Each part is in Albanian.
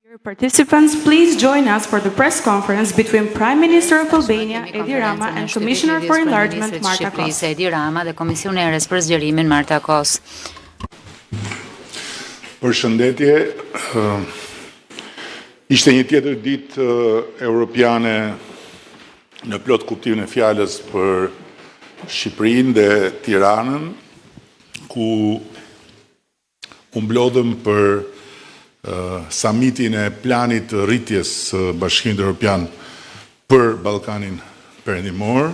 Dear participants, please join us for the press conference between Prime Minister of Albania, Edi Rama, and Commissioner for Enlargement, Marta Kos. Edi Rama dhe Komisioneres për zgjerimin, Marta Kos. Përshëndetje, ishte një tjetër ditë europiane në plot kuptimin e fjalës për Shqipërinë dhe Tiranën, ku u mblodhëm për summitin e planit të rritjes Bashkimit Evropian për Ballkanin Perëndimor,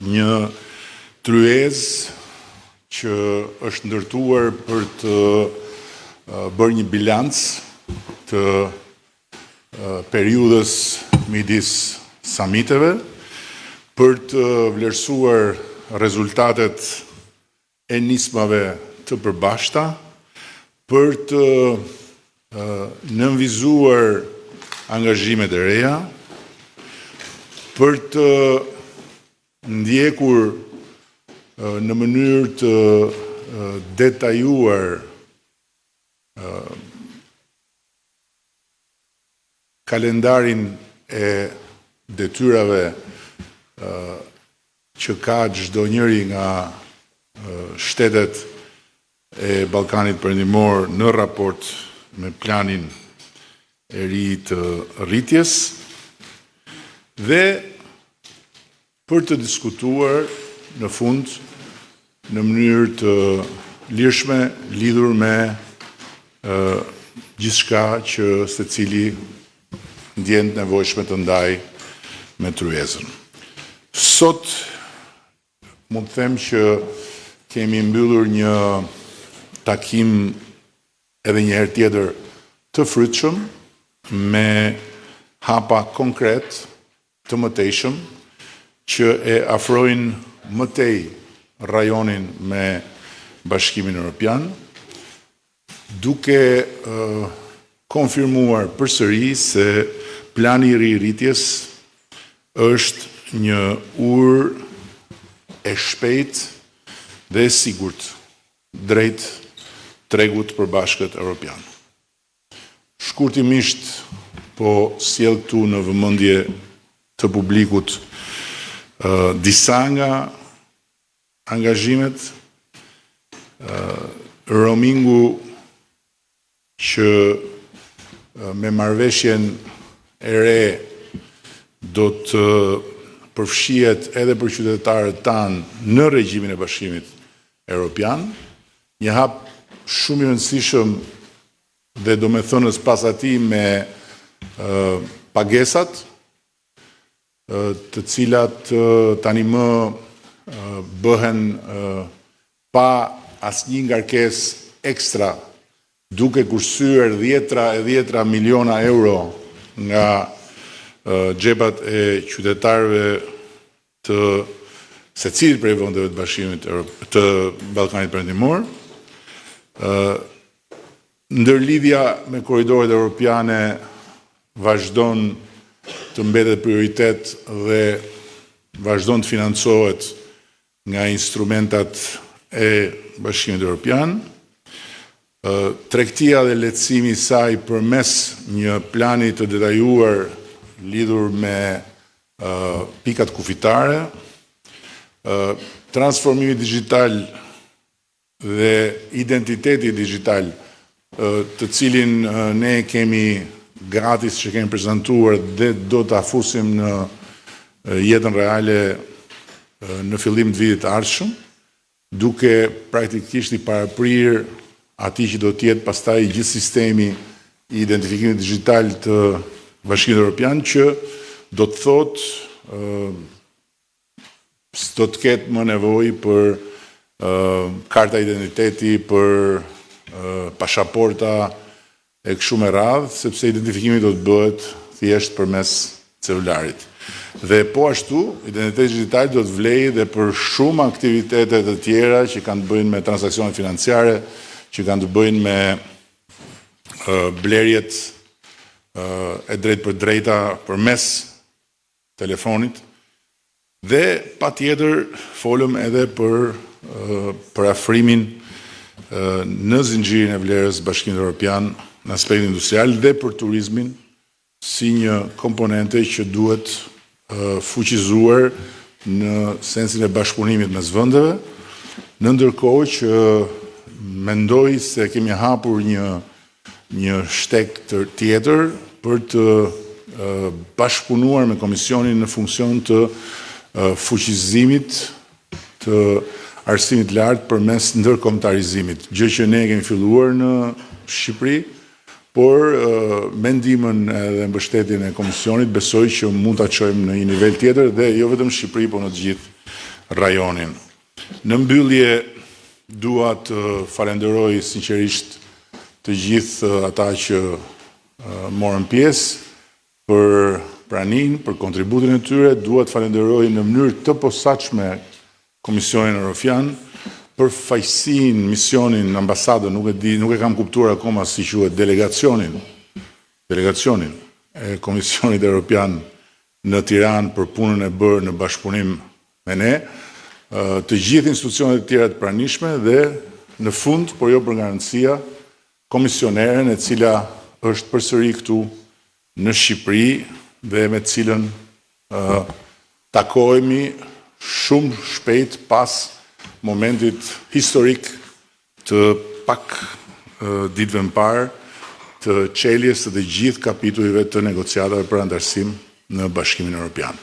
një tryezë që është ndërtuar për të bërë një bilanc të periudhës midis summiteve, për të vlerësuar rezultatet e nismave të përbashkëta, për të nënvizuar angazhimet e reja, për të ndjekur në mënyrë të detajuar kalendarin e detyrave që ka çdo njëri nga shtetet e Ballkanit Perëndimor në raport me planin e ri të rritjes, dhe për të diskutuar në fund në mënyrë të lirshme lidhur me gjithçka që secili ndjen nevojshme të ndaj me tryezën. Sot mund të them që kemi mbyllur një takim edhe një herë tjetër të frytshëm, me hapa konkret të mëtejshëm që e afrojnë më tej rajonin me Bashkimin Evropian, duke konfirmuar përsëri se plani i rirritjes është një urë e shpejt dhe e sigurt drejt tregut përbashkët Evropian. Shkurtimisht po sjell këtu në vëmendje të publikut disa nga angazhimet, roamingu që me marrëveshjen e re do të përfshihet edhe për qytetarët tanë në regjimin e Bashkimit Evropian, një hap shumë i rëndësishëm dhe do me thënës pas atij me pagesat, të cilat tani më bëhen pa asnjë ngarkesë ekstra, duke kursyer dhjetra miliona euro nga xhepat e qytetarëve të secilit prej vendeve të Bashkimit të Ballkanit Perëndimor. Ndërlidhja me korridoret europiane vazhdon të mbetet prioritet dhe vazhdon të financohet nga instrumentat e Bashkimit Evropian. Tregtia dhe lehtësimi i saj përmes një plani të detajuar lidhur me pikat kufitare, transformimi digjital dhe identiteti digjital, të cilin ne kemi gratis që kemi prezantuar dhe do ta fusim në jetën reale në fillim të vitit të ardhshëm, duke praktikisht i paraprirë atij që do të jetë pastaj gjithë sistemi i identifikimit digjital të Bashkimit Evropian, që do të thotë do të ketë më nevojë për karta identiteti, për pashaporta e kështu me radhë, sepse identifikimi do të bëhet thjesht përmes celularit. Dhe po ashtu, identiteti digital do të vlejë dhe për shumë aktivitete të tjera që kanë të bëjnë me transaksione financiare, që kanë të bëjnë me blerjet e drejt për drejta përmes telefonit, dhe patjetër folëm edhe për afrimin në zinxhirin e vlerës Bashkimit Evropian në aspektin industrial dhe për turizmin si një komponente që duhet fuqizuar në sensin e bashkëpunimit mes vendeve, në ndërkohë që mendoj se kemi hapur një shtek tjetër për të bashkëpunuar me Komisionin në funksion të fuqizimit të arsimit lartë përmes ndërkombëtarizimit, gjë që ne kemi filluar në Shqipëri, por me ndihmën edhe mbështetjen e Komisionit besoj që mund ta çojmë në një nivel tjetër dhe jo vetëm Shqipëri, por në të gjithë rajonin. Në mbyllje dua të falenderoj sinqerisht të gjithë ata që morën pjesë për praninë, për kontributin e tyre, dua të falenderoj në mënyrë të posaçme Komisionin Europian për faqësinë, misionin, ambasadën, nuk e kam kuptuar akoma si quhet delegacionin e Komisionit Europian në Tiranë për punën e bërë në bashkëpunim me ne, të gjithë institucionet e tjera të pranishme dhe në fund, por jo për garancia, komisioneren e cila është përsëri këtu në Shqipëri dhe me cilën takohemi shumë shpejt pas momentit historik të pak ditëve më parë të çeljes të gjithë kapitujve të negociatave për antarësim në Bashkimin Evropian.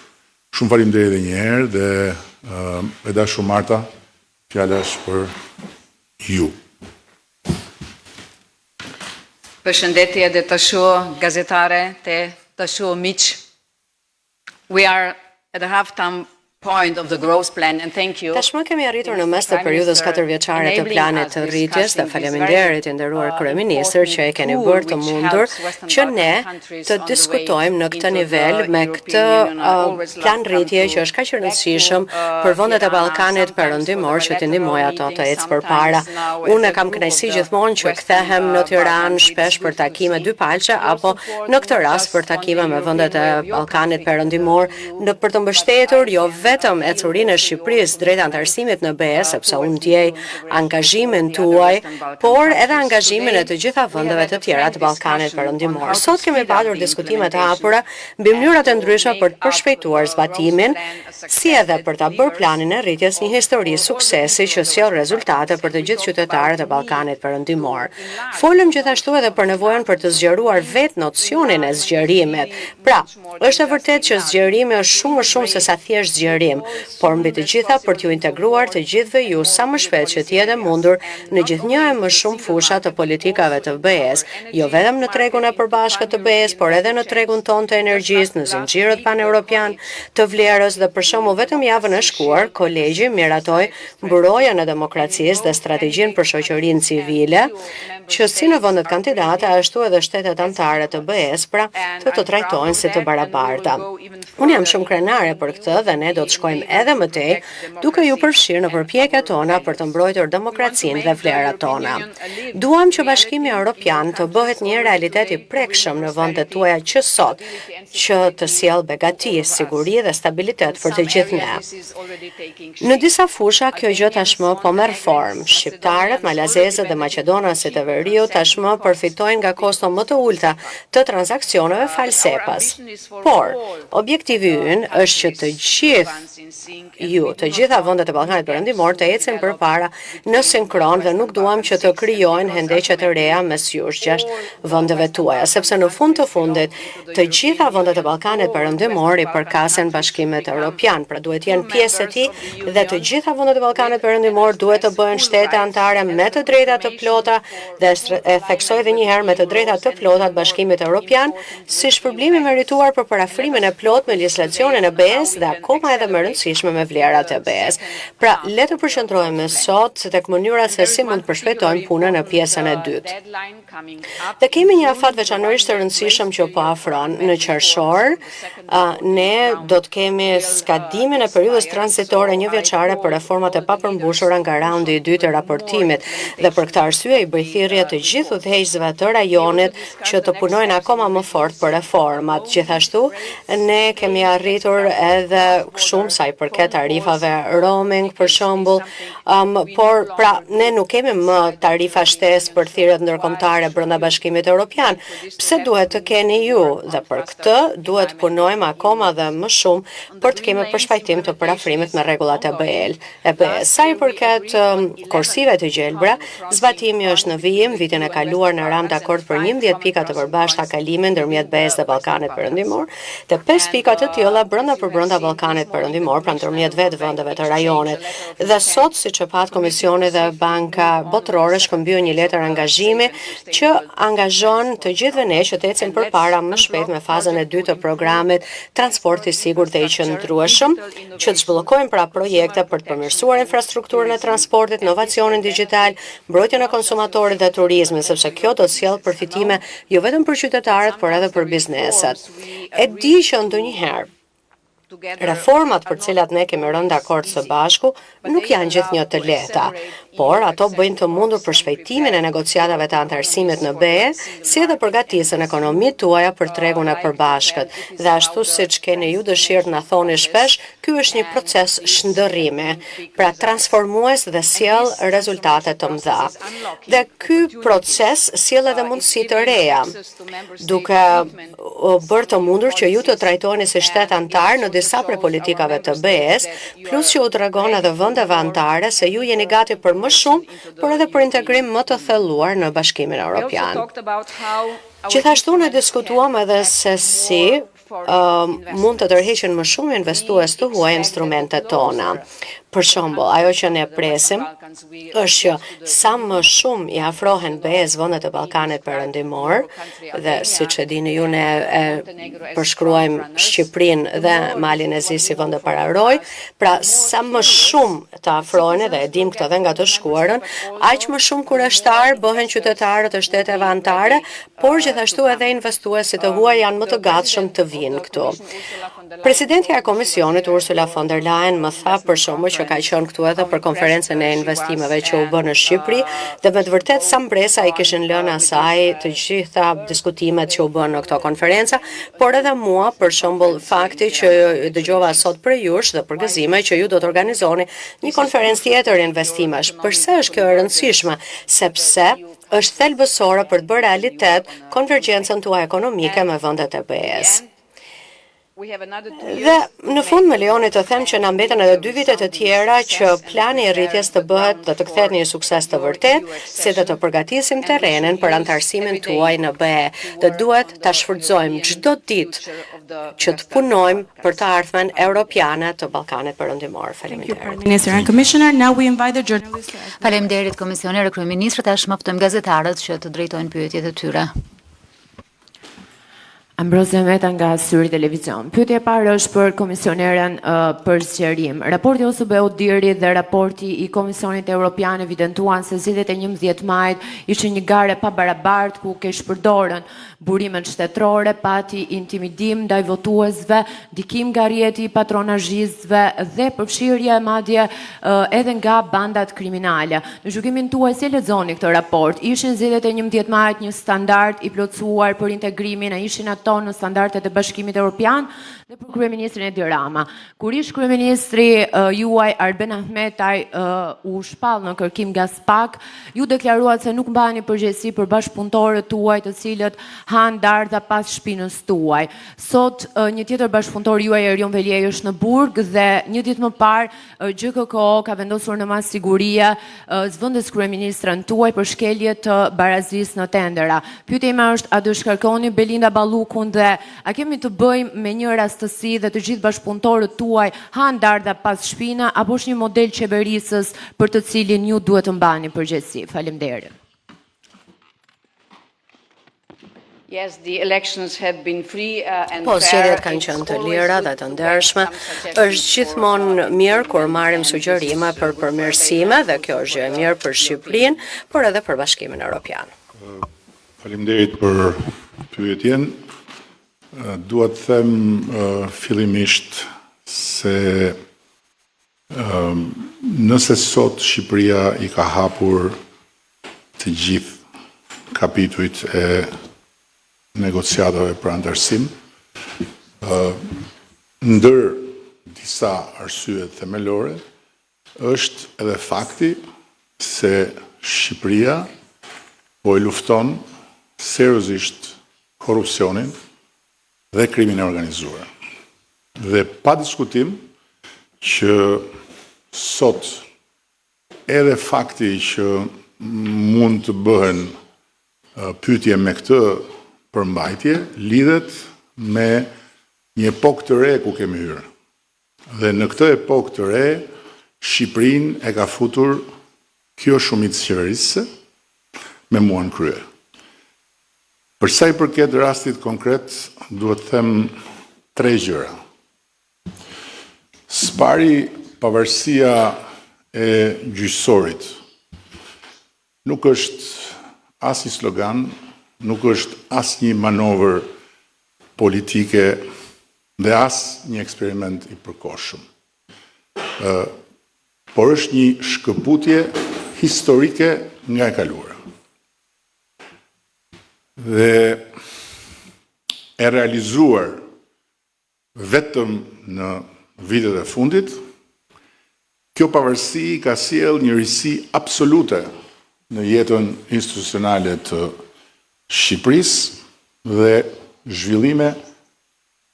Shumë faleminderit edhe një herë dhe e dashur Marta, fjala është për ju. Përshëndetje dhe të shoh gazetare, të shoh miq. We are at the half-time point of the growth plan and thank you. Tashmë kemi arritur në mes të periudhës 4-vjeçare të planit të rritjes dhe faleminderit i nderuar kryeministër që e keni bërë të mundur që ne të diskutojmë në këtë nivel me këtë plan rritje që është kaq i rëndësishëm për vendet e Ballkanit Perëndimor që të ndihmojë ato të ecë përpara. Unë kam kënaqësi gjithmonë që kthehem në Tiranë shpesh për takime dypalçe apo në këtë rast për takime me vendet e Ballkanit Perëndimor për të mbështetur jo vetëm ecurinë e Shqipërisë drejt antarësimit në BE, sepse unë ndjej angazhimin tuaj, por edhe angazhimin e të gjitha vendeve të tjera të Ballkanit Perëndimor. Sot kemi pasur diskutime të hapura mbi mënyrat e ndryshme për të përshpejtuar zbatimin, si edhe për ta bërë planin e rritjes një histori suksesi që sjell rezultate për të gjithë qytetarët e Ballkanit Perëndimor. Folëm gjithashtu edhe për nevojën për të zgjeruar vetë nocionin e zgjerimit. Pra, është e vërtetë që zgjerimi është shumë më shumë se sa thjesht zgjerim, por mbi të gjitha për t'ju integruar të gjithëve ju sa më shpejt që t'jete mundur në gjithnjë e më shumë fusha të politikave të BE-s, jo vetëm në tregun e përbashkët të BE-s, por edhe në tregun ton të energjisë, në zinxhirët paneuropian të vlerës dhe për shembull vetëm javën e shkuar, kolegji miratoi mbrojtjen e demokracisë dhe strategjinë për shoqërinë civile, që si në vendet kandidate ashtu edhe shtetet anëtare të BE-s, pra të trajtojnë si të barabarta. Unë jam shumë krenare për këtë dhe ne do të shkojmë edhe më tej, duke ju përfshirë në përpjekjet tona për të mbrojtur demokracinë dhe vlerat tona. Duam që Bashkimi Evropian të bëhet një realitet i prekshëm në vendet tuaja që sot, që të sjellë begati, siguri dhe stabilitet për të gjithë ne. Në disa fusha kjo gjë tashmë po merr formë. Shqiptarët, malazezët dhe maqedonasit e Veriut tashmë përfitojnë nga kosto më të ulta të transaksioneve fal SEPA-s. Por, objektivi ynë është që të gjitha vendet e Ballkanit Perëndimor të ecin përpara në sinkron dhe nuk duam që të krijojnë hendeqe të reja mes jush 6 vendeve tuaja, sepse në fund të fundit të gjitha vendet e Ballkanit Perëndimor i përkasen Bashkimit Evropian, pra duhet jenë pjesë e tij dhe të gjitha vendet e Ballkanit Perëndimor duhet të bëhen shtete anëtare me të drejta të plota dhe e theksoj edhe një herë me të drejta të plota të Bashkimit Evropian si shpërblim i merituar për parafrimin e plot me legjislacionin e BE-s dhe akoma edhe më rëndësishme me vlerat e BE-s. Pra, le të përqendrohemi sot tek mënyra se si mund të përshpejtojmë punën në pjesën e dytë. Dhe kemi një afat veçanërisht të rëndësishëm që po afron. Në qershor, ne do të kemi skadimin e periudhës tranzitore 1 vjeçare për reformat e papërmbushura nga raundi i dytë i raportimit dhe për këtë arsye i bëj thirrje të gjithë udhëheqësve të rajonit që të punojnë akoma më fort për reformat. Gjithashtu, ne kemi arritur edhe shumë shumë sa I përket tarifave roaming për shembull, por pra ne nuk kemi më tarifa shtesë për thirrjet ndërkombëtare brenda Bashkimit Evropian. Pse duhet të keni ju? Dhe për këtë duhet punojmë akoma dhe më shumë për të kemi përshpajtim të parafrimit me rregullat e EBS. Sa I përket korsive të gjelbra, zbatimi është në vijim. Vitin e kaluar në ram dakord për 11 pika të përbashkëta kalime ndërmjet BE-s dhe Ballkanit Perëndimor, dhe 5 pika të tilla brenda Ballkanit Perëndimor, pra ndërmjet vetë vendeve të rajonit. Dhe sot, siç e pat Komisioni dhe Banka Botërore shkëmbyen një letër angazhimi që angazhon të gjithëve ne që të ecim përpara më shpejt me fazën e dytë të programit Transporti I Sigurt dhe I Qëndrueshëm, që të zhvillojmë pra projekte për të përmirësuar infrastrukturën e transportit, inovacionin digjital, mbrojtjen e konsumatorit dhe turizmin, sepse kjo do të sjellë përfitime jo vetëm për qytetarët, por edhe për bizneset. E di që ndonjëherë reformat për cilat ne kemi rënë dakord së bashku nuk janë gjithnjë të lehta, por ato bëjnë të mundur përshpejtimin e negociatave të antarësimit në BE, si edhe përgatisën ekonomitë tuaja për tregun e përbashkët. Dhe ashtu siç keni ju dëshirë të na thoni shpesh, ky është një proces shndërrimi, pra transformues dhe sjell rezultate të mëdha. Dhe ky proces sjell edhe mundësi të reja, duke bërë të mundur që ju të trajtoheni si shtet antar në disa prej politikave të BE-s, plus që u tregon edhe vendeve anëtare se ju jeni gati për më shumë, por edhe për integrim më të thelluar në Bashkimin Evropian. Gjithashtu ne diskutuam edhe se si mund të tërheqin më shumë investues të huaj instrumentet tona. Për shembull, ajo që ne presim është që sa më shumë I afrohen BE-s vendet e Ballkanit Perëndimor, dhe siç e dini ju ne përshkruajmë Shqipërinë dhe Malin e Zi si vende pararoj, pra sa më shumë të afrohen, dhe e dim këtë edhe nga të shkuarën, aq më shumë kureshtar bëhen qytetarët e shteteve anëtare, por gjithashtu edhe investuesit të huaj janë më të gatshëm të vinë këtu. Presidentja e Komisionit Ursula von der Leyen më tha për shembull që ka qenë këtu edhe për konferencën e investimeve që u bë në Shqipëri, dhe me të vërtet sa mbresa I kishin lënë asaj të gjitha diskutimet që u bën në këto konferenca, por edhe mua për shembull fakti që dëgjova sot për jush dhe për gëzime që ju do të organizoni një konferencë tjetër investimesh. Përse është kjo e rëndësishme? Sepse është thelbësore për të bërë realitet konvergjencën tuaj ekonomike me vendet e BE-s. Dhe në fund më lejoni të them që na mbeten edhe 2 vite të tjera që plani I rritjes të bëhet dhe të kthehet në një sukses të vërtet, si dhe të përgatisim terrenin për antarësimin tuaj në BE. Dhe duhet ta shfrytëzojmë çdo ditë që të punojmë për të ardhmen europiane të Ballkanit Perëndimor. Faleminderit. Minister and Commissioner, now we invite the journalists. Faleminderit Komisioner e Kryeministrit, tash më ftojmë gazetarët që të drejtojnë pyetjet e tyre. Ambrozia Meta nga Syri Televizion. Pyetja e parë është për komisioneren për zgjerim. Raporti OSBE diri dhe raporti I Komisionit Evropian evidentuan se zgjedhjet e 11 majit ishin një ngjarje pa barabartë ku kesh përdorën burimet shtetërore, pati intimidim ndaj votuesve, ndikim nga rrjeti I patronazhistëve dhe përfshirje madje edhe nga bandat kriminale. Në gjykimin tuaj si lexoni këtë raport? Ishin zgjedhjet e 11 majit një standard I plotësuar për integrimin, a ishin ato në standardet e Bashkimit Evropian? Dhe për kryeministrin Edi Rama. Kur ish kryeministri juaj Arben Ahmetaj u shpall në kërkim nga SPAK, ju deklaruat se nuk mbani përgjegjësi për bashkëpunëtorët tuaj të cilët han dardha pas shpinës tuaj. Sot një tjetër bashkëpunëtor juaj Erion Veliej është në burg dhe një ditë më parë GKKO ka vendosur në mas sigurie zvendës kryeministrën tuaj për shkelje të barazisë në tendera. Pyetja ime është, a do shkarkoni Belinda Ballukun dhe a kemi të bëjmë me një rastësi dhe të gjithë bashkëpunëtorët tuaj han dardha pas shpina, apo është një model qeverisës për të cilin ju duhet të mbani përgjegjësi? Faleminderit. Po, zgjedhjet kanë qenë të lira dhe të ndershme. Është gjithmonë mirë kur marrim sugjerime për përmirësime dhe kjo është gjë e mirë për Shqipërinë, por edhe për Bashkimin Evropian. Faleminderit për pyetjen. Dua të them fillimisht se nëse sot Shqipëria I ka hapur të gjithë kapitujt e negociatave për antarësim, ndër disa arsye themelore, është edhe fakti se Shqipëria po e lufton seriozisht korrupsionin dhe krimin e organizuar. Dhe pa diskutim që sot edhe fakti që mund të bëhen pyetje me këtë përmbajtje lidhet me një epokë të re ku kemi hyrë. Dhe në këtë epokë të re, Shqipërinë e ka futur kjo shumicë qeverisëse me mua në krye. Për sa i përket rastit konkret, duhet të them 3 gjëra. Spari, pavarësia e gjyqësorit nuk është as një slogan, nuk është as një manovër politike dhe as një eksperiment i përkohshëm. Por është një shkëputje historike nga e kaluara. Dhe e realizuar vetëm në vitet e fundit, kjo pavarësi ka sjell një risi absolute në jetën institucionale të Shqipërisë dhe zhvillime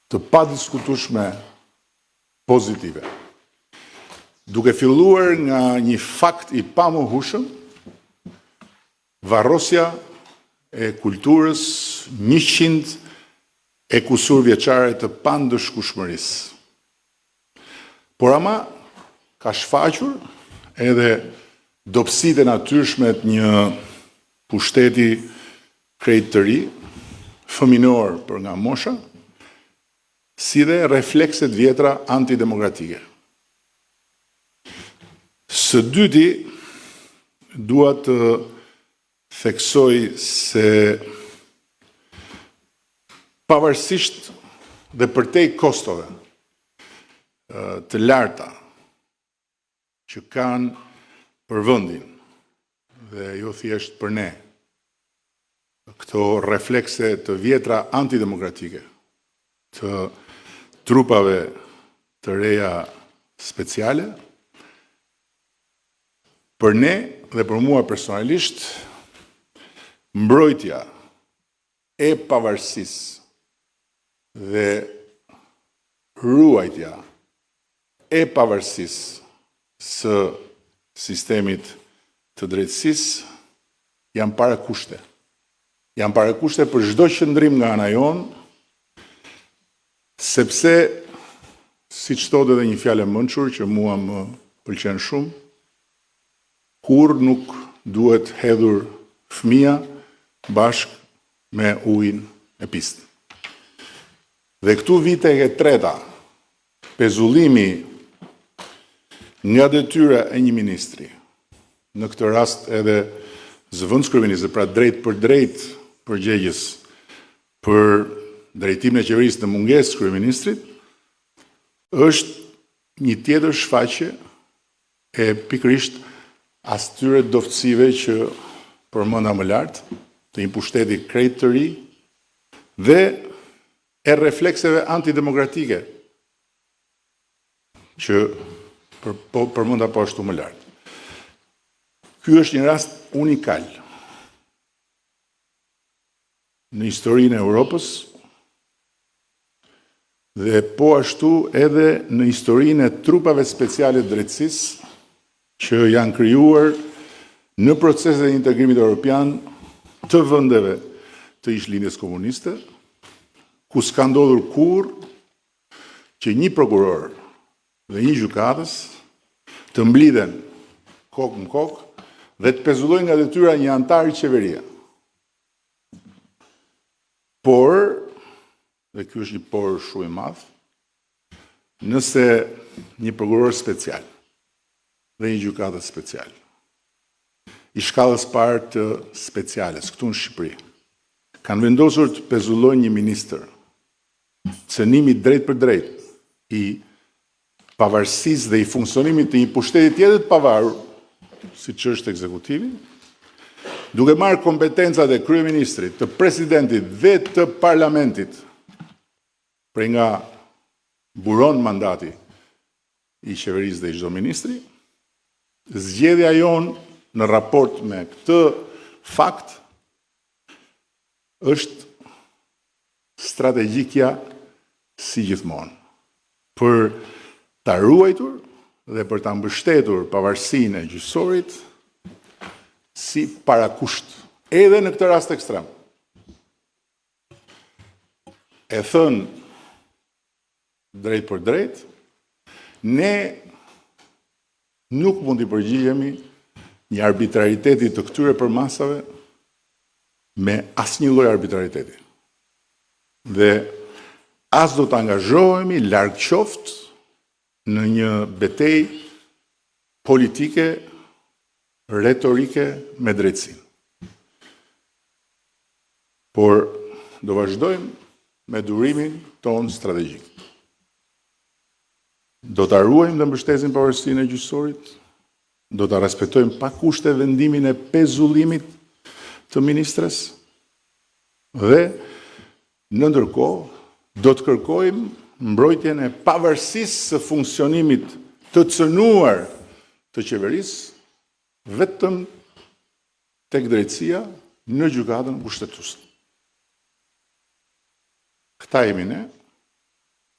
të padiskutueshme pozitive. Duke filluar nga një fakt i pamohueshëm, varrosja e kulturës 100 e kusur vjeçare të pandëshkueshmërisë. Por ama ka shfaqur edhe dobësitë e natyrshme të një pushteti krejt të ri, fëminor për nga mosha, si dhe reflekset vjetra antidemokratike. Së dyti, dua të theksoj se pavarësisht dhe përtej kostove të larta që kanë për vendin dhe jo thjesht për ne, këto reflekse të vjetra antidemokratike, të trupave të reja speciale, për ne dhe për mua personalisht, mbrojtja e pavarësisë dhe ruajtja e pavarësisë së sistemit të drejtësisë janë parakushte. Janë parakushte për çdo qëndrim nga ana jonë, sepse, siç thotë edhe një fjalë e mençur që mua më pëlqen shumë, kur nuk duhet hedhur fëmia bashkë me ujin e pistë. Dhe këtu vite e treta, pezullimi nga detyra e një ministri, në këtë rast edhe zëvendës kryeministri, pra drejt për drejt përgjegjës për drejtimin e qeverisë në mungesë kryeministrit, është një tjetër shfaqje e pikërisht astyre doftësive që përmenda më lart, të një pushteti krejt të ri dhe e reflekseve antidemokratike që përmenda po ashtu më lart. Ky është një rast unikal në historinë e Europës dhe po ashtu edhe në historinë e trupave speciale të drejtësisë që janë krijuar në proceset e integrimit evropian të vendeve të ish-lindjes komuniste, ku s'ka ndodhur kurrë që një prokuror dhe një gjykatës të mblidhen kokë në kokë dhe të pezullojnë nga detyra një antar i qeveria. Por, dhe ky është një por shumë i madh, nëse një prokuror special dhe një gjykatës special i shkallës parë të speciales këtu në Shqipëri kanë vendosur të pezullojnë një ministër, cënimi drejt për drejt i pavarësisë dhe i funksionimit të një pushteti tjetër të pavarur, siç është ekzekutivi, duke marrë kompetencat e kryeministrit, të presidentit dhe të parlamentit, prej nga buron mandati i qeverisë dhe i çdo ministri. Zgjedhja jonë në raport me këtë fakt është strategjikja si gjithmonë për ta ruajtur dhe për ta mbështetur pavarësinë e gjyqësorit si parakusht, edhe në këtë rast ekstrem. E thënë drejt për drejt, ne nuk mund të përgjigjemi një arbitrariteti të këtyre përmasave me asnjë lloj arbitrariteti. Dhe as do të angazhohemi larg qoftë në një betejë politike, retorike me drejtësinë. Por do vazhdojmë me durimin tonë strategjik. Do të ruajmë dhe mbështesim pavarësinë e gjyqësorit, do të respektojmë pa kushte vendimin e pezullimit të ministres dhe në ndërkohë do të kërkojmë mbrojtjen e pavarësisë së funksionimit të cënuar të qeverisë vetëm tek drejtësia në gjykatën kushtetuese. Këta jemi ne,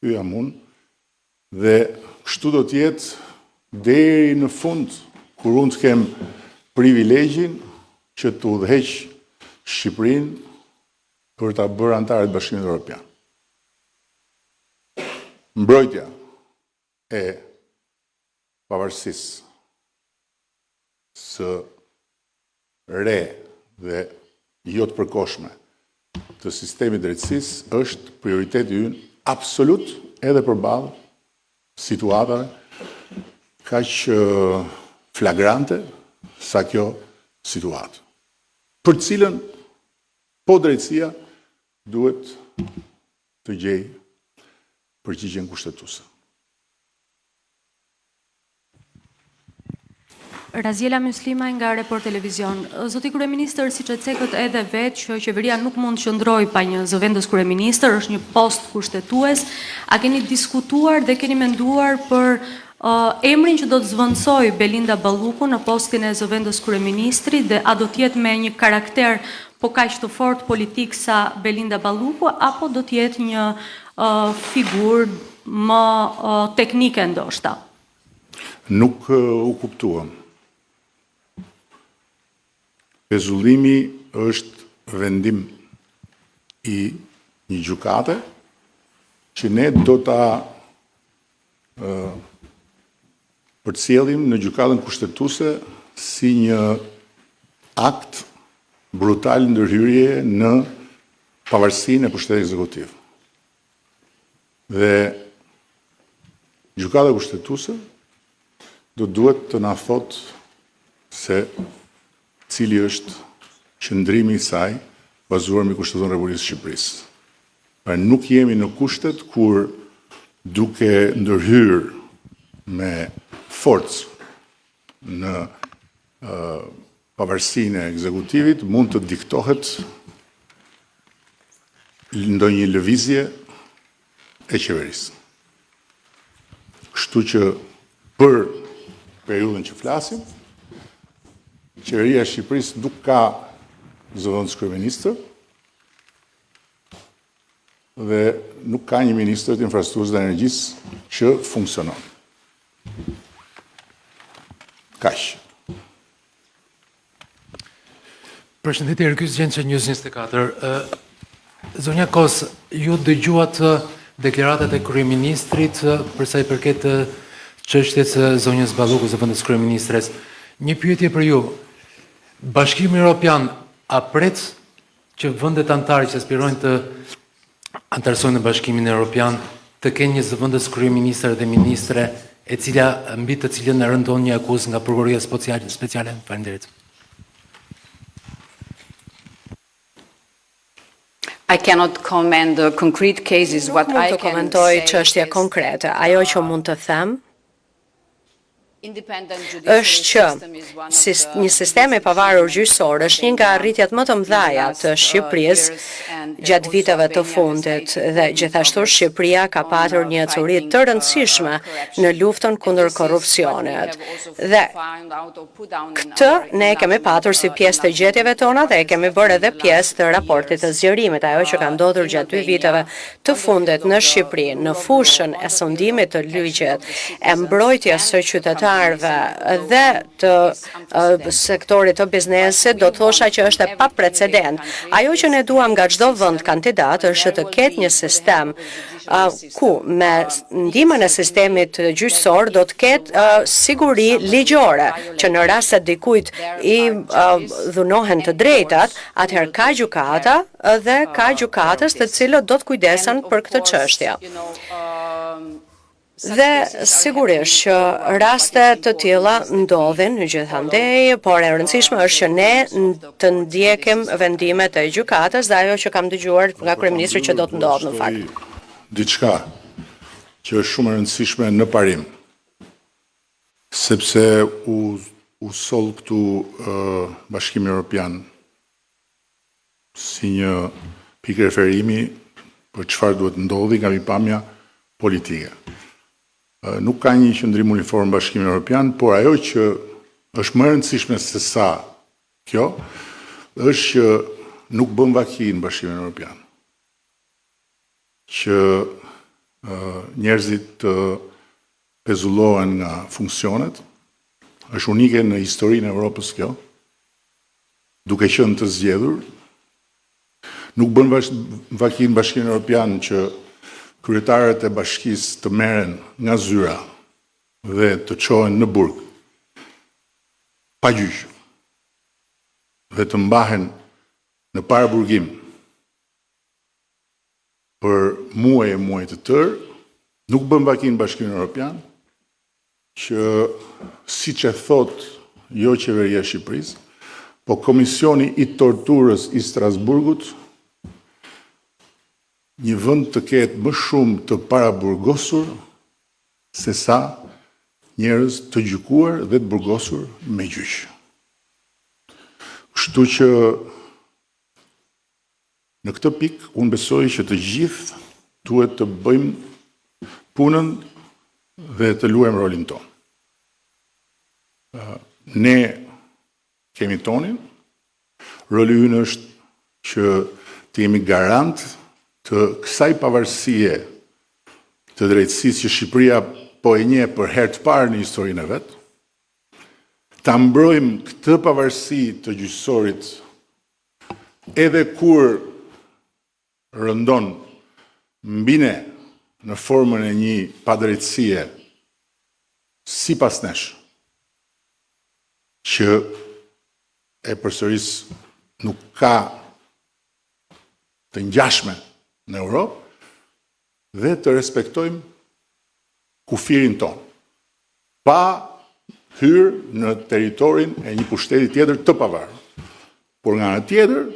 ky jam unë, dhe kështu do të jetë deri në fund, kur unë të kem privilegjin që të udhëheq Shqipërinë për ta bërë anëtare të Bashkimit Evropian. Mbrojtja e pavarësisë së re dhe jo të përkohshme të sistemit drejtësisë është prioriteti ynë absolut edhe përballë situatave kaq flagrante sa kjo situatë, për cilën po drejtësia duhet të gjejë përgjigjen kushtetuese. Raziela Myslimaj nga Report Televizion. Zoti kryeministër, siç e cekët edhe vetë që qeveria nuk mund të qëndrojë pa një zëvendës kryeministër, është një post kushtetues. A keni diskutuar dhe keni menduar për emrin që do të zvendësoj Belinda Balluku në postin e zëvendës kryeministrit dhe a do të jetë me një karakter po kaq të fortë politik sa Belinda Balluku apo do të jetë një figurë më teknike ndoshta? Nuk u kuptuam. Pezullimi është vendim i një gjykate që ne do ta përcjellim në gjykatën kushtetuese si një akt brutal ndërhyrje në pavarësinë e pushtetit ekzekutiv. Dhe gjykata kushtetuese do duhet të na thotë se cili është qëndrimi i saj bazuar mbi Kushtetuën e Republikës së Shqipërisë. Pra nuk jemi në kushtet kur duke ndërhyrë me forcë në pavarësinë e ekzekutivit mund të diktohet ndonjë lëvizje e qeverisë. Kështu që për periudhën që flasim, qeveria e Shqipërisë nuk ka zëvendës kryeministër dhe nuk ka një ministër të infrastrukturës dhe energjisë që funksionon. Kaq. Përshëndetje, Erkys Gjençe, News 24. Zonja Kos, ju dëgjuat deklaratat e kryeministrit për sa i përket çështjes së zonjës Balluku, zëvendës kryeministres. Një pyetje për ju. Bashkimi Evropian a pret që vendet anëtare që aspirojnë të anëtarësojnë në Bashkimin Evropian të kenë një zëvendës kryeministër dhe ministre e cila mbi të cilën e rëndon një akuzë nga prokuroria speciale? Faleminderit. I cannot comment the concrete cases. What I Nuk mund të can komentoj say çështje is, konkrete. Ajo që mund të them është që një sistem i pavarur gjyqësor është një nga arritjet më të mëdha të Shqipërisë gjatë viteve të fundit dhe gjithashtu Shqipëria ka patur një ecuri të rëndësishme në luftën kundër korrupsionit. Dhe këtë ne e kemi patur si pjesë të gjetjeve tona dhe e kemi bërë edhe pjesë të raportit të zgjerimit, ajo që ka ndodhur gjatë 2 viteve të fundit në Shqipëri, në fushën e sundimit të ligjit, e mbrojtjes së qytetarëve dhe të sektorit të biznesit, do thosha që është e pa precedent. Ajo që ne duam nga çdo vend kandidat është të ketë një sistem ku me ndihmën e sistemit gjyqësor do të ketë siguri ligjore, që në rast se dikujt i dhunohen të drejtat, atëherë ka gjykata dhe ka gjykatës të cilët do të kujdesen për këtë çështje. Dhe sigurisht që raste të tilla ndodhin gjithandej, por e rëndësishme është që ne të ndjekim vendimet e gjykatës dhe ajo që kam dëgjuar nga kryeministri që do të ndodhë në fakt. Diçka që është shumë e rëndësishme në parim, sepse u soll këtu Bashkimi Evropian si një pikë referimi për çfarë duhet ndodhi nga pikpamja politike. Nuk ka një qëndrim uniform Bashkimi Evropian, por ajo që është më e rëndësishme se sa kjo, është që nuk bën vaki në Bashkimin Evropian. Që njerëzit të pezullohen nga funksionet, është unike në historinë e Evropës kjo, duke qenë të zgjedhur. Nuk bën vaki në Bashkimin Evropian që kryetarët e bashkisë të merren nga zyra dhe të çohen në burg pa gjyq dhe të mbahen në paraburgim për muaj e muaj të tërë, nuk bën vaki në Bashkimin Evropian që siç e thot jo qeveria e Shqipërisë, po Komisioni i Torturës i Strasburgut, një vend të ketë më shumë të paraburgosur se sa njerëz të gjykuar dhe të burgosur me gjyq. Kështu që në këtë pikë unë besoj që të gjithë duhet të bëjmë punën dhe të luajmë rolin tonë. Ne kemi tonin, roli ynë është që të jemi garant të kësaj pavarësie të drejtësisë që Shqipëria po e njeh për herë të parë në historinë e vet, ta mbrojmë këtë pavarësi të gjyqësorit edhe kur rëndon mbi ne në formën e një padrejtësie sipas nesh, që e përsëris nuk ka të ngjashme në Europë dhe të respektojmë kufirin ton, pa hyrë në territorin e një pushteti tjetër të pavarur. Por nga ana tjetër,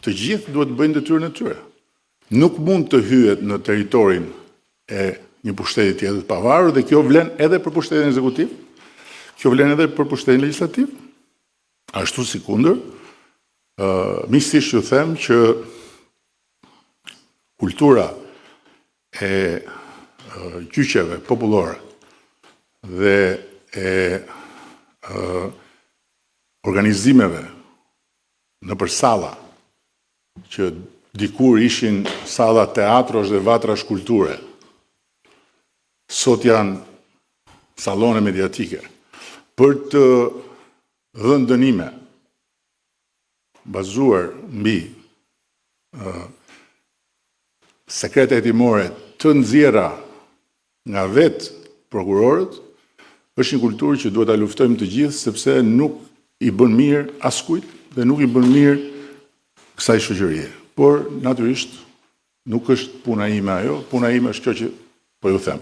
të gjithë duhet të bëjnë detyrën e tyre. Nuk mund të hyhet në territorin e një pushteti tjetër të pavarur dhe kjo vlen edhe për pushtetin ekzekutiv, kjo vlen edhe për pushtetin legjislativ. Ashtu si kundër, miqësisht ju them që kultura e gjyqeve popullore dhe e organizimeve nëpër salla që dikur ishin salla teatrosh dhe vatrash kulture, sot janë sallone mediatike, për të dhënë dënime bazuar mbi sekrete hetimore të nxjerra nga vetë prokurorët, është një kulturë që duhet ta luftojmë të gjithë, sepse nuk i bën mirë askujt dhe nuk i bën mirë kësaj shoqërie. Por, natyrisht, nuk është puna ime ajo, puna ime është kjo që po ju them.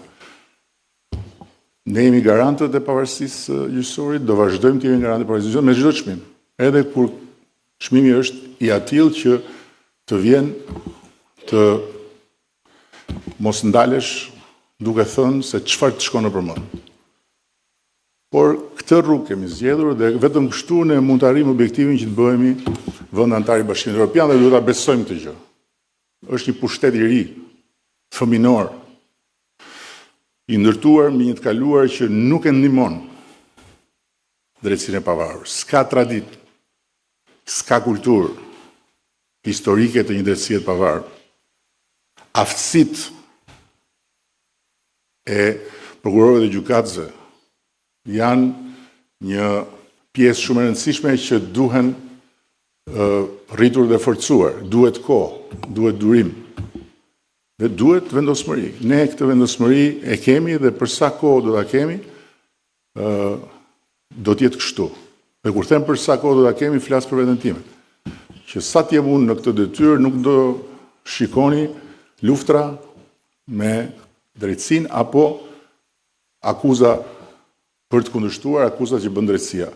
Ne jemi garantët e pavarësisë gjyqësorit, do vazhdojmë të jemi garantët e pavarësisë me çdo çmim, edhe kur çmimi është i atill që të vjen të mos ndalesh duke thënë se çfarë të shkon nëpër mend. Por këtë rrugë kemi zgjedhur dhe vetëm kështu ne mund të arrijmë objektivin që të bëhemi vend antar i Bashkimit Evropian dhe duhet ta besojmë këtë gjë. Është një pushtet i ri, fëminor, i ndërtuar mbi një të kaluar që nuk e ndihmon drejtsinë e pavarur. S'ka traditë, s'ka kulturë historike të një drejtësie të pavarur. Aftësitë e prokurorëve dhe gjykatësve janë një pjesë shumë e rëndësishme që duhen rritur dhe forcuar. Duhet kohë, duhet durim dhe duhet vendosmëri. Ne këtë vendosmëri e kemi dhe për sa kohë do ta kemi, do të jetë kështu. Dhe kur them për sa kohë do ta kemi, flas për veten time. Që sa të jem unë në këtë detyrë nuk do shikoni luftra me drejtësinë apo akuza për të kundërshtuar akuzat që bën drejtësia.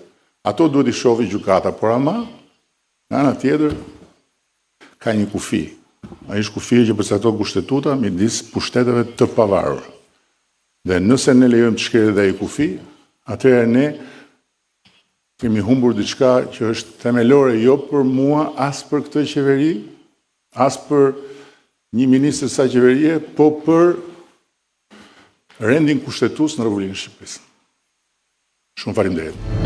Ato duhet i shohë gjykata, por ama në ana tjetër ka një kufi. Ai është kufia që përcakton kushtetuta midis pushteteve të pavarur. Dhe nëse ne lejojmë të shkelë dhe ai kufi, atëherë ne kemi humbur diçka që është themelore jo për mua, as për këtë qeveri, as për një ministër sa qeverie, po për rendin kushtetues në Republikën e Shqipërisë. Shumë faleminderit.